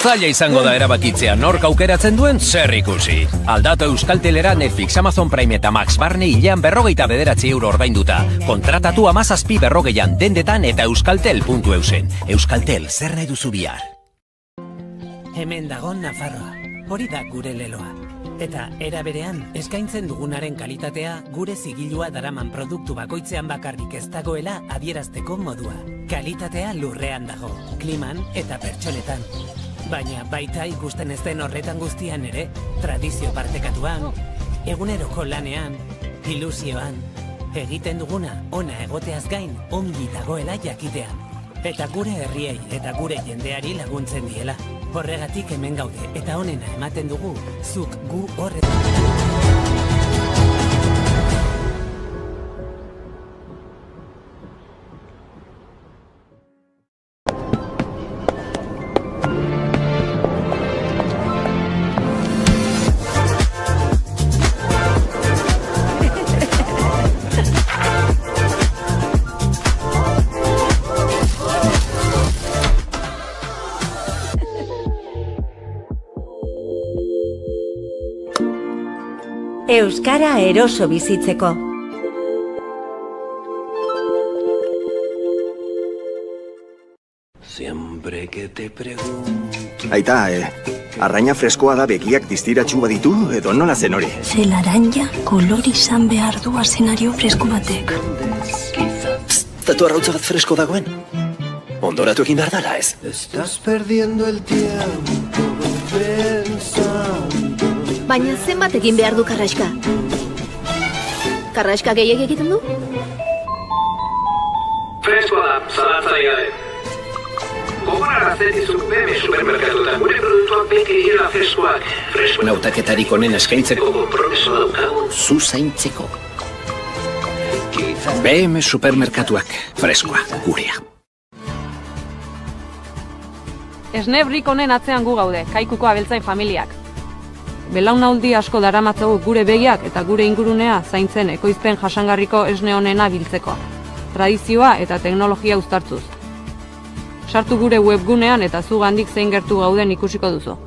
Zaila izango da erabakitzea nork aukeratzen duen zer ikusi. Aldatu Euskaltelera Netflix, Amazon Prime eta Max Barne hilean 59 euro ordainduta. Kontratatu 17 berrogeian dendetan eta euskaltel.eusen. Euskaltel, zer nahi duzu bihar? Hemen dagon Nafarroa, hori da gure leloa. Eta era berean, eskaintzen dugunaren kalitatea gure zigilua daraman produktu bakoitzean bakarrik ez dagoela adierazteko modua. Kalitatea lurrean dago, kliman eta pertsonetan. Baina baita ikusten ez den horretan guztian ere, tradizio partekatuan, eguneroko lanean, ilusioan, egiten duguna ona egoteaz gain ongi dagoela jakitean. Eta gure herriei eta gure jendeari laguntzen diela. Horregatik hemen gaude eta honena ematen dugu, zuk gu horretan. Euskara eroso bizitzeko. Siempre que te pregunto... Aita, arraina freskoa da begiak distiratxu baditu edo nola zen hori? Ze laranja kolor izan behar du azenario fresko batek. Zatu arrautza bat fresko dagoen? Ondoratu egin behar dala ez? Estás perdiendo el tiempo pensando. Baina zenbat egin behar du karraska? Karraska gehiagik egiten du? Freskoa da, zalantzari gabe. Gogorarazten dizut BM supermerkatuetan gure produktuak beti direla freskoak. Freskoen hautaketarik onen eskaintzeko konpromisoa daukagu. zu zaintzeko. BM supermerkatuak, freskoa, gurea. Esnebrik honen atzean gu gaude, Kaikuko abeltzain familiak. Belaunaldi asko daramatzagu gure begiak eta gure ingurunea zaintzen ekoizpen jasangarriko esne honena biltzeko. Tradizioa eta teknologia uztartzuz. Sartu gure webgunean eta zugandik zein gertu gauden ikusiko duzu.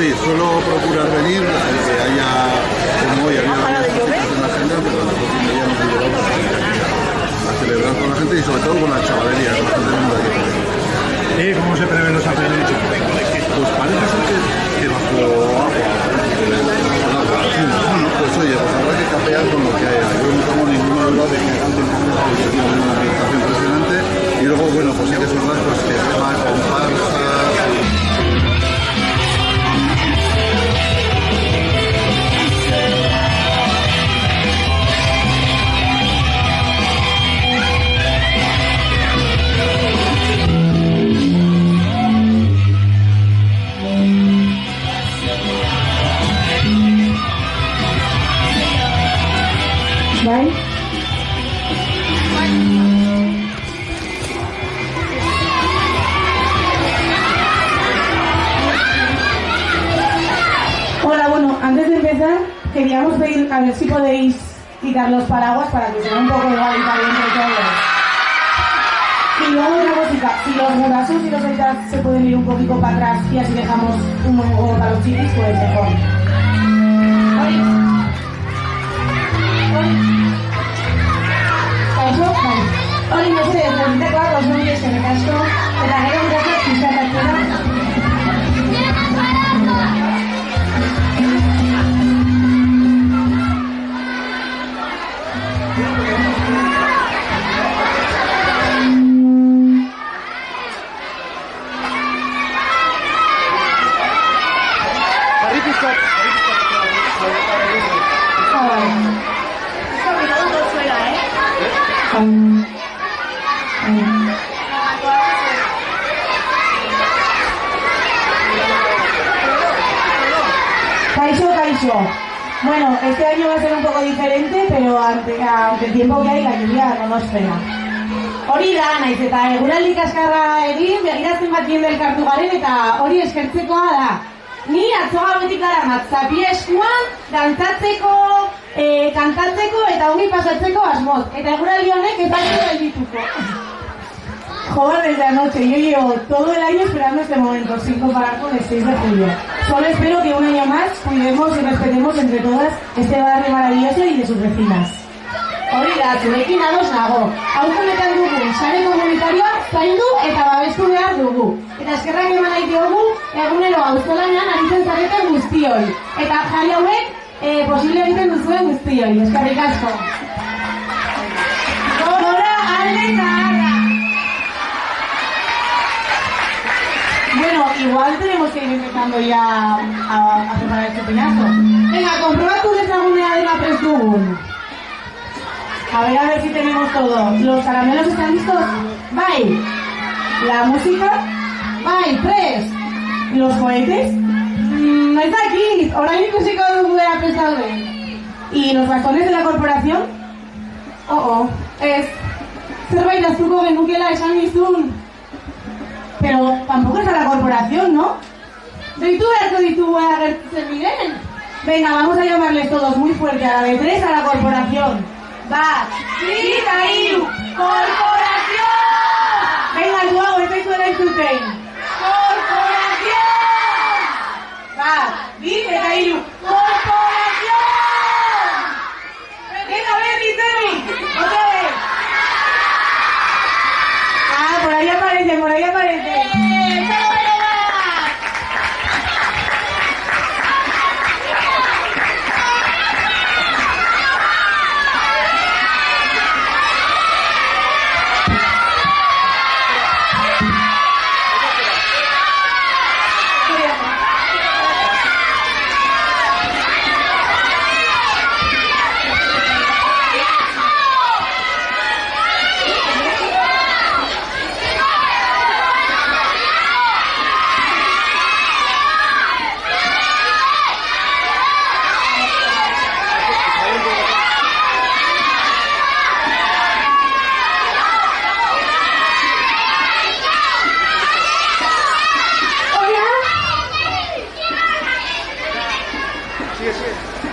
Sí, suelo procurar venir, que haya, como hoy había varias cosas en la agenda, pero a las 2:30 ya nos liberamos a celebrar con la gente y sobre todo con la chavalería, con la gente de aquí. ¿Y cómo se prevén los aperitivos? Pues parece ser que bajo agua, bueno, pues oye, pues habrá que capear con lo que haya. Yo no tengo ninguna duda de que canten con una ambientación impresionante y luego, bueno, pues sí que es verdad pues, que el tema de comparsas. Bai? Hola, bueno, antes de empezar queríamos pedir a ver si podéis quitar los paraguas para que sea un poco igualitario entre todos. Y luego una cosita, si los murazos y los haitas se pueden ir un poquito para atrás y así dejamos un buen juego para los chiquis, pues mejor. Hori mesede, zerbitekoak oso ongi eskerrik asko, eta gero gurasoak pizkatatzera. Kaixo. Bueno, este año va a ser un poco diferente, pero ante el tiempo que hay, la lluvia no nos frena. Hori da, naiz eta eguraldi kaskarra egin, begiratzen bat jende elkartu garen eta hori eskertzekoa da. Ni atzoga betik daramat zapi eskuan, dantzatzeko, kantatzeko eta ongi pasatzeko asmoz. Eta eguraldi honek ez baino gaindituko. Joder, desde anoche, yo llevo todo el año esperando este momento, sin comparar con el 6 de julio. Solo espero que un año más cuidemos y respetemos entre todas este barrio maravilloso y de sus vecinas. Hori da, zurekin ados nago. Auzonetan dugu, sare komunitarioa zaindu eta babestu behar dugu. Eta eskerrak eman nahi diogu, egunero auzolanean aritzen zareten guztioi. Eta jari hauek posible egiten duzuen guztioi. Eskerrik asko. Gora alde zaharra! Bueno, igual tenemos que ir empezando ya a preparar el chupinazo. Venga, comprobatu dezagunea dela prest dugun. A ver si tenemos todo. ¿Los caramelos están listos? ¡Bye! ¿La música? ¡Bye! 3. ¿Los cohetes? No está aquí. Ahora hay música de la prestado. ¿Y los bastones de la corporación? Es... Zerbait aztuko genukela esan nizun. Pero tampoco es a la corporación, ¿no? Deitu beharko ditugu agertzen diren. Venga, vamos a llamarles todos muy fuerte a la de 3 a la corporación. Va, grita Iru, corporación. Venga, Joao, ez daitu entzuten. Corporación. Va, grita Iru, corporación. Venga, Berri, otra vez. Por ahí aparece.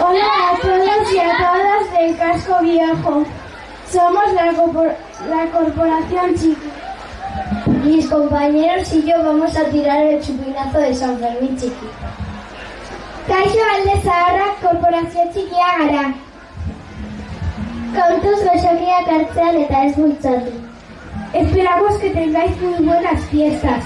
Hola a todos y a todas del casco viejo. Somos la corporación Chiqui. Mis compañeros y yo vamos a tirar el chupinazo de San Fermín Chiqui. Kaixo alde zaharra korporazio txikia gara. Kontuz goxokiak hartzean eta ez bultzatu. Esperamos que tengáis muy buenas fiestas.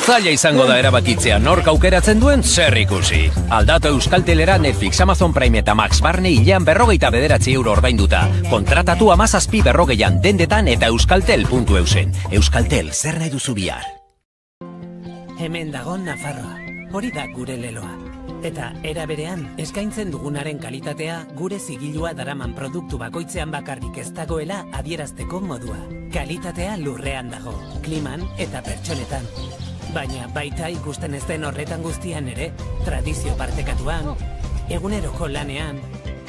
Zaila izango da erabakitzea nork aukeratzen duen zer ikusi. Aldatu Euskaltelera Netflix, Amazon Prime eta Max Barne hilean 59 euro ordainduta. Kontratatu 17 berrogeian dendetan eta euskaltel.eusen. Euskaltel, zer nahi duzu bihar? Hemen dago Nafarroa, hori da gure leloa. Eta era berean, eskaintzen dugunaren kalitatea gure zigilua daraman produktu bakoitzean bakarrik ez dagoela adierazteko modua. Kalitatea lurrean dago, kliman eta pertsonetan. Baina baita ikusten ez den horretan guztian ere, tradizio partekatuan, eguneroko lanean,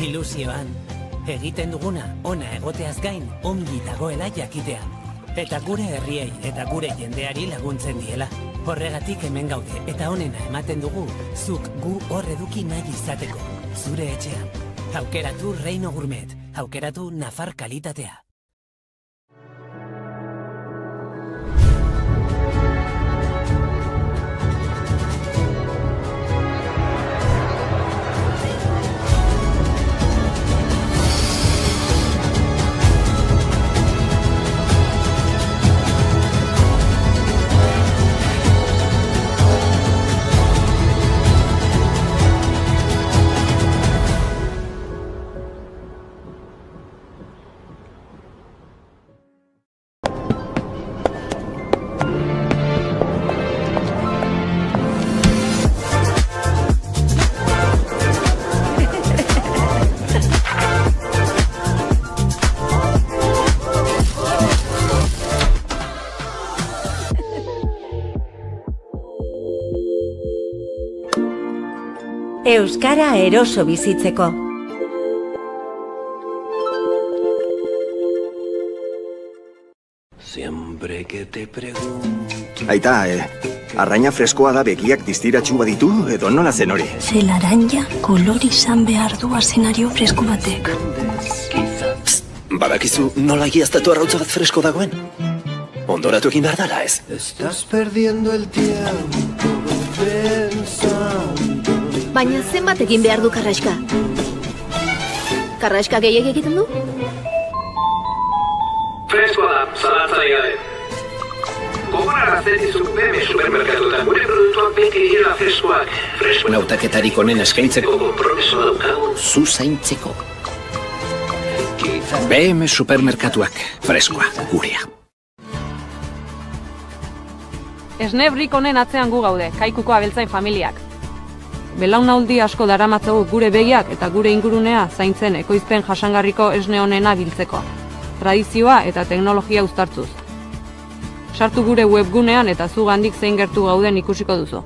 ilusioan, egiten duguna ona egoteaz gain ongi dagoela jakitean. Eta gure herriei eta gure jendeari laguntzen diela. Horregatik hemen gaude eta onena ematen dugu, zuk gu hor eduki nahi izateko. Zure etxean. Aukeratu Reino Gourmet, aukeratu Nafar kalitatea. Euskara eroso bizitzeko. Siempre que te pregunto... Aita, arraina freskoa da begiak distiratxu baditu edo nola zen hori? Ze laranja kolor izan behar du azenario fresko batek. Badakizu nola egiaztatu arrautza bat fresko dagoen? Ondoratu egin behar dala ez? Estás perdiendo el tiempo pensando. Baina zenbat egin behar du Karraska? Karraska gehiagik egiten du? Freskoa da, zalantzari gabe. Gogorarazten dizuk BM supermerkatuetan gure produktuak beti direla freskoak. Freskoen hautaketarik honen eskaintzeko Konpromisoa daukagu. zu zaintzeko. BM supermerkatuak, freskoa, gurea. Esnebrik honen atzean gu gaude, Kaikuko abeltzain familiak. Belaunaldi asko daramatzagu gure begiak eta gure ingurunea zaintzen ekoizpen jasangarriko esne honena biltzeko. Tradizioa eta teknologia uztartzuz. Sartu gure webgunean eta zugandik zein gertu gauden ikusiko duzu.